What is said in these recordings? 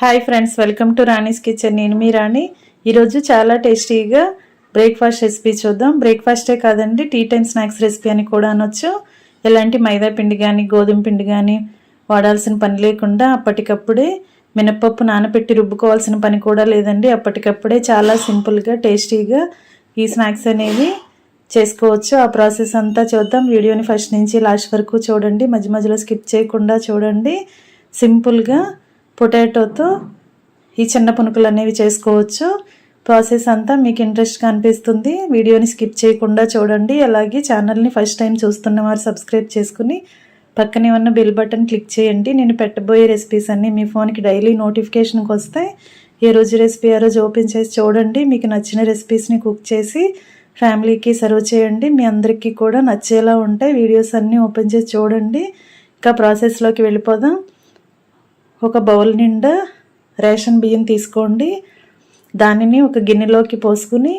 Hi friends, welcome to Rani's kitchen. నేను మీ రాణి. ఈరోజు చాలా టేస్టీగా బ్రేక్ఫాస్ట్ రెసిపీ చూద్దాం. బ్రేక్ఫాస్టే కాదండి, టీ టైమ్ స్నాక్స్ రెసిపీ అని కూడా అనొచ్చు. ఎలాంటి మైదా పిండి కానీ గోధుమ పిండి కానీ వాడాల్సిన పని లేకుండా అప్పటికప్పుడే మినపప్పు నానబెట్టి రుబ్బుకోవాల్సిన పని కూడా లేదండి. అప్పటికప్పుడే చాలా సింపుల్గా టేస్టీగా ఈ స్నాక్స్ అనేవి చేసుకోవచ్చు. ఆ ప్రాసెస్ అంతా చూద్దాం. వీడియోని ఫస్ట్ నుంచి లాస్ట్ వరకు చూడండి, మధ్య మధ్యలో స్కిప్ చేయకుండా చూడండి. సింపుల్గా పొటాటోతో ఈ చిన్న పునుకులు అనేవి చేసుకోవచ్చు. ప్రాసెస్ అంతా మీకు ఇంట్రెస్ట్గా అనిపిస్తుంది. వీడియోని స్కిప్ చేయకుండా చూడండి. అలాగే ఛానల్ని ఫస్ట్ టైం చూస్తున్న వారు సబ్స్క్రైబ్ చేసుకుని పక్కనే ఉన్న బెల్ బటన్ క్లిక్ చేయండి. నేను పెట్టబోయే రెసిపీస్ అన్నీ మీ ఫోన్కి డైలీ నోటిఫికేషన్కి వస్తాయి. ఏ రోజు రెసిపీ ఆ రోజు ఓపెన్ చేసి చూడండి. మీకు నచ్చిన రెసిపీస్ని కుక్ చేసి ఫ్యామిలీకి సర్వ్ చేయండి. మీ అందరికీ కూడా నచ్చేలా ఉంటాయి. వీడియోస్ అన్నీ ఓపెన్ చేసి చూడండి. ఇంకా ప్రాసెస్లోకి వెళ్ళిపోదాం. ఒక బౌల్ నిండా రేషన్ బియ్యం తీసుకోండి. దానిని ఒక గిన్నెలోకి పోసుకుని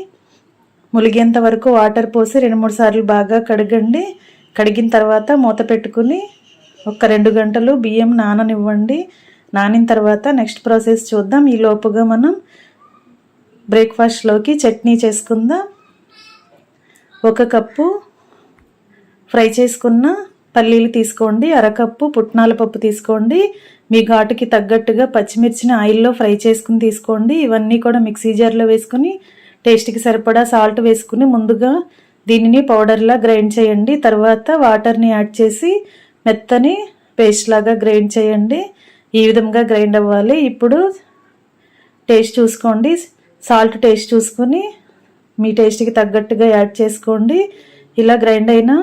ములిగేంత వరకు వాటర్ పోసి 2-3 సార్లు బాగా కడగండి. కడిగిన తర్వాత మూత పెట్టుకుని ఒక 2 గంటలు బియ్యం నాననివ్వండి. నానిన తర్వాత నెక్స్ట్ ప్రాసెస్ చూద్దాం. ఈ లోపుగా మనం బ్రేక్ఫాస్ట్లోకి చట్నీ చేసుకుందాం. 1 కప్పు ఫ్రై చేసుకున్న పల్లీలు తీసుకోండి. 1/2 కప్పు పుట్నాల పప్పు తీసుకోండి. మీ ఘాటుకి తగ్గట్టుగా పచ్చిమిర్చిని ఆయిల్లో ఫ్రై చేసుకుని తీసుకోండి. ఇవన్నీ కూడా మిక్సీ జార్లో వేసుకుని టేస్ట్కి సరిపడా సాల్ట్ వేసుకుని ముందుగా దీనిని పౌడర్లా గ్రైండ్ చేయండి. తర్వాత వాటర్ని యాడ్ చేసి మెత్తని పేస్ట్ లాగా గ్రైండ్ చేయండి. ఈ విధంగా గ్రైండ్ అవ్వాలి. ఇప్పుడు టేస్ట్ చూసుకోండి. సాల్ట్ టేస్ట్ చూసుకొని మీ టేస్ట్కి తగ్గట్టుగా యాడ్ చేసుకోండి. ఇలా గ్రైండ్ అయిన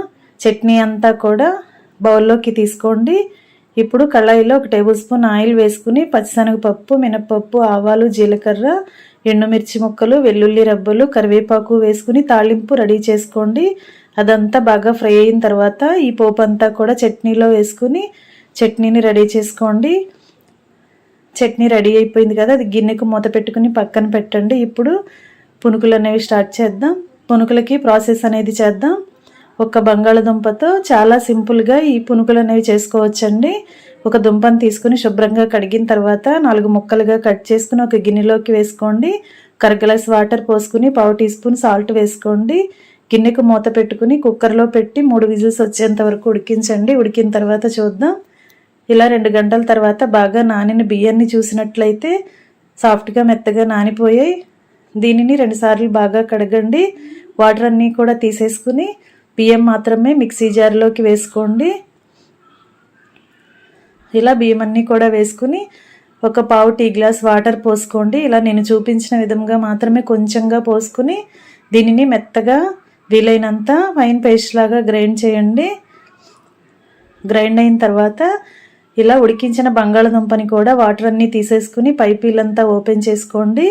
చట్నీ అంతా కూడా బౌల్లోకి తీసుకోండి. ఇప్పుడు కళాయిలో 1 టేబుల్ స్పూన్ ఆయిల్ వేసుకుని పచ్చిశనగపప్పు, మినపప్పు, ఆవాలు, జీలకర్ర, ఎండుమిర్చి ముక్కలు, వెల్లుల్లి రబ్బలు, కరివేపాకు వేసుకుని తాళింపు రెడీ చేసుకోండి. అదంతా బాగా ఫ్రై అయిన తర్వాత ఈ పోపు అంతా కూడా చట్నీలో వేసుకుని చట్నీని రెడీ చేసుకోండి. చట్నీ రెడీ అయిపోయింది కదా, అది గిన్నెకు మూత పెట్టుకుని పక్కన పెట్టండి. ఇప్పుడు పునుకులు అనేవి స్టార్ట్ చేద్దాం. పునుకులకి ప్రాసెస్ అనేది చేద్దాం. ఒక బంగాళదుంపతో చాలా సింపుల్గా ఈ పునుకులు అనేవి చేసుకోవచ్చండి. ఒక దుంపను తీసుకుని శుభ్రంగా కడిగిన తర్వాత 4 ముక్కలుగా కట్ చేసుకుని ఒక గిన్నెలోకి వేసుకోండి. 1 గ్లాస్ వాటర్ పోసుకుని 1/2 టీ స్పూన్ సాల్ట్ వేసుకోండి. గిన్నెకు మూత పెట్టుకుని కుక్కర్లో పెట్టి 3 విజిల్స్ వచ్చేంత వరకు ఉడికించండి. ఉడికిన తర్వాత చూద్దాం. ఇలా 2 గంటల తర్వాత బాగా నానిన బియ్యాన్ని చూసినట్లయితే సాఫ్ట్గా మెత్తగా నానిపోయాయి. దీనిని 2 సార్లు బాగా కడగండి. వాటర్ అన్నీ కూడా తీసేసుకుని బియ్యం మాత్రమే మిక్సీ జార్లోకి వేసుకోండి. ఇలా బియ్యం అన్నీ కూడా వేసుకుని ఒక 1/2 టీ గ్లాస్ వాటర్ పోసుకోండి. ఇలా నేను చూపించిన విధంగా మాత్రమే కొంచెంగా పోసుకుని దీనిని మెత్తగా వీలైనంత ఫైన్ పేస్ట్ లాగా గ్రైండ్ చేయండి. గ్రైండ్ అయిన తర్వాత ఇలా ఉడికించిన బంగాళదుంపని కూడా వాటర్ అన్నీ తీసేసుకుని పైపీలంతా ఓపెన్ చేసుకోండి.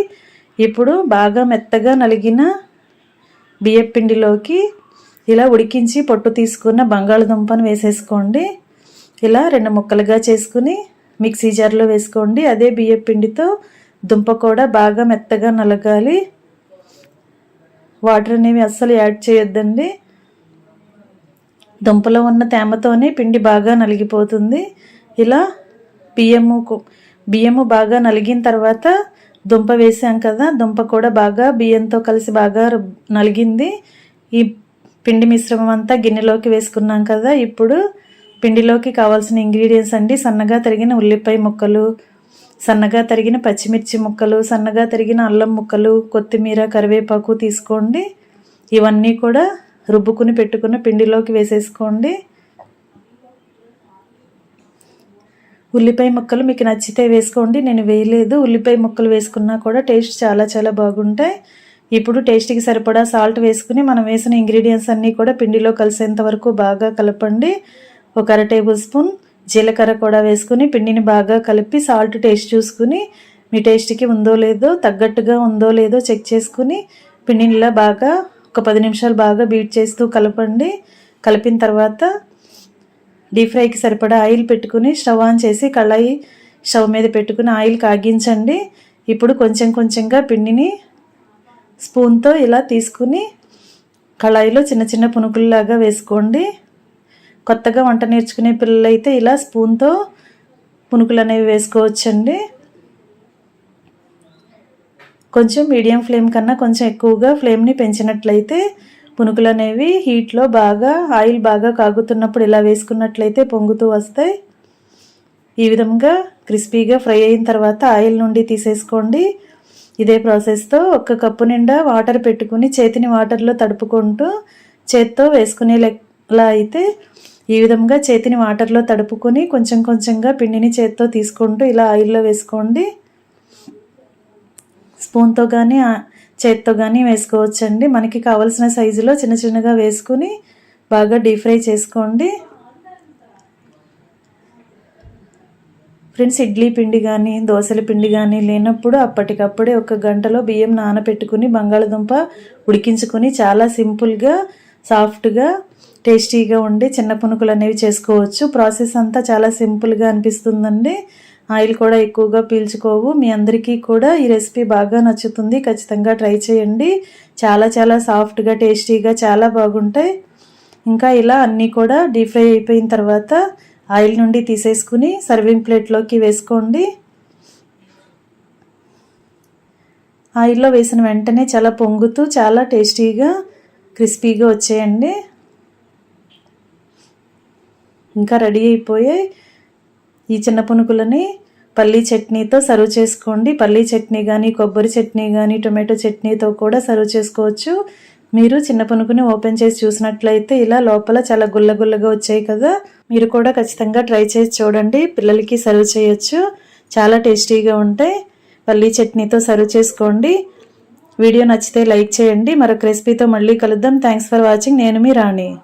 ఇప్పుడు బాగా మెత్తగా నలిగిన బియ్యం పిండిలోకి ఇలా ఉడికించి పొట్టు తీసుకున్న బంగాళదుంపను వేసేసుకోండి. ఇలా 2 ముక్కలుగా చేసుకుని మిక్సీ జార్లో వేసుకోండి. అదే బియ్యం పిండితో దుంప కూడా బాగా మెత్తగా నలగాలి. వాటర్ అనేవి అస్సలు యాడ్ చేయొద్దండి. దుంపలో ఉన్న తేమతోనే పిండి బాగా నలిగిపోతుంది. ఇలా బియ్యము బాగా నలిగిన తర్వాత దుంప వేసాం కదా, దుంప కూడా బాగా బియ్యంతో కలిసి బాగా నలిగింది. ఈ పిండి మిశ్రమం అంతా గిన్నెలోకి వేసుకున్నాం కదా. ఇప్పుడు పిండిలోకి కావాల్సిన ఇంగ్రీడియంట్స్ అండి: సన్నగా తరిగిన ఉల్లిపాయ ముక్కలు, సన్నగా తరిగిన పచ్చిమిర్చి ముక్కలు, సన్నగా తరిగిన అల్లం ముక్కలు, కొత్తిమీర, కరివేపాకు తీసుకోండి. ఇవన్నీ కూడా రుబ్బుకుని పెట్టుకున్న పిండిలోకి వేసేసుకోండి. ఉల్లిపాయ ముక్కలు మీకు నచ్చితే వేసుకోండి, నేను వేయలేదు. ఉల్లిపాయ ముక్కలు వేసుకున్నా కూడా టేస్ట్ చాలా చాలా బాగుంటాయి. ఇప్పుడు టేస్ట్కి సరిపడా సాల్ట్ వేసుకుని మనం వేసిన ఇంగ్రీడియంట్స్ అన్నీ కూడా పిండిలో కలిసేంత వరకు బాగా కలపండి. ఒక 1/2 టేబుల్ స్పూన్ జీలకర్ర కూడా వేసుకుని పిండిని బాగా కలిపి సాల్ట్ టేస్ట్ చూసుకుని మీ టేస్ట్కి ఉందో లేదో తగ్గట్టుగా ఉందో లేదో చెక్ చేసుకుని పిండిని ఇలా బాగా ఒక 10 నిమిషాలు బాగా బీట్ చేస్తూ కలపండి. కలిపిన తర్వాత డీప్ ఫ్రైకి సరిపడా ఆయిల్ పెట్టుకుని స్టవ్ ఆన్ చేసి కళాయి స్టవ్ మీద పెట్టుకుని ఆయిల్ కాగించండి. ఇప్పుడు కొంచెం కొంచెంగా పిండిని స్పూన్తో ఇలా తీసుకుని కళాయిలో చిన్న చిన్న పునుకుల్లాగా వేసుకోండి. కొత్తగా వంట నేర్చుకునే పిల్లలైతే ఇలా స్పూన్తో పునుకులు అనేవి వేసుకోవచ్చండి. కొంచెం మీడియం ఫ్లేమ్ కన్నా కొంచెం ఎక్కువగా ఫ్లేమ్ని పెంచినట్లయితే పునుకులు అనేవి హీట్లో బాగా ఆయిల్ బాగా కాగుతున్నప్పుడు ఇలా వేసుకున్నట్లయితే పొంగుతూ వస్తాయి. ఈ విధంగా క్రిస్పీగా ఫ్రై అయిన తర్వాత ఆయిల్ నుండి తీసేసుకోండి. ఇదే ప్రాసెస్తో 1 కప్పు నిండా వాటర్ పెట్టుకుని చేతిని వాటర్లో తడుపుకుంటూ చేత్తో వేసుకునేలా అయితే ఈ విధంగా చేతిని వాటర్లో తడుపుకొని కొంచెం కొంచెంగా పిండిని చేత్తో తీసుకుంటూ ఇలా ఆయిల్లో వేసుకోండి. స్పూన్తో కానీ చేత్తో కానీ వేసుకోవచ్చండి. మనకి కావలసిన సైజులో చిన్న చిన్నగా వేసుకుని బాగా డీప్ ఫ్రై చేసుకోండి. ఫ్రెండ్స్, ఇడ్లీ పిండి కానీ దోశల పిండి కానీ లేనప్పుడు అప్పటికప్పుడే 1 గంటలో బియ్యం నానబెట్టుకుని బంగాళదుంప ఉడికించుకొని చాలా సింపుల్గా సాఫ్ట్గా టేస్టీగా ఉండి చిన్న పునుకులు అనేవి చేసుకోవచ్చు. ప్రాసెస్ అంతా చాలా సింపుల్గా అనిపిస్తుందండి. ఆయిల్ కూడా ఎక్కువగా పీల్చుకోవు. మీ అందరికీ కూడా ఈ రెసిపీ బాగా నచ్చుతుంది. ఖచ్చితంగా ట్రై చేయండి. చాలా చాలా సాఫ్ట్గా టేస్టీగా చాలా బాగుంటాయి. ఇంకా ఇలా అన్నీ కూడా డీప్ ఫ్రై అయిపోయిన తర్వాత ఆయిల్ నుండి తీసేసుకుని సర్వింగ్ ప్లేట్లోకి వేసుకోండి. ఆయిల్లో వేసిన వెంటనే చాలా పొంగుతూ చాలా టేస్టీగా క్రిస్పీగా వచ్చేయండి. ఇంకా రెడీ అయిపోయాయి. ఈ చిన్న పునుకులని పల్లీ చట్నీతో సర్వ్ చేసుకోండి. పల్లీ చట్నీ కానీ కొబ్బరి చట్నీ కానీ టొమాటో చట్నీతో కూడా సర్వ్ చేసుకోవచ్చు. మీరు చిన్న పునుకుని ఓపెన్ చేసి చూసినట్లయితే ఇలా లోపల చాలా గుల్లగుల్లగా వచ్చాయి కదా. మీరు కూడా ఖచ్చితంగా ట్రై చేసి చూడండి. పిల్లలకి సర్వ్ చేయొచ్చు. చాలా టేస్టీగా ఉంటాయి. పల్లీ చట్నీతో సర్వ్ చేసుకోండి. వీడియో నచ్చితే లైక్ చేయండి. మరొక రెసిపీతో మళ్ళీ కలుద్దాం. Thanks for watching. నేను మీ రాణి.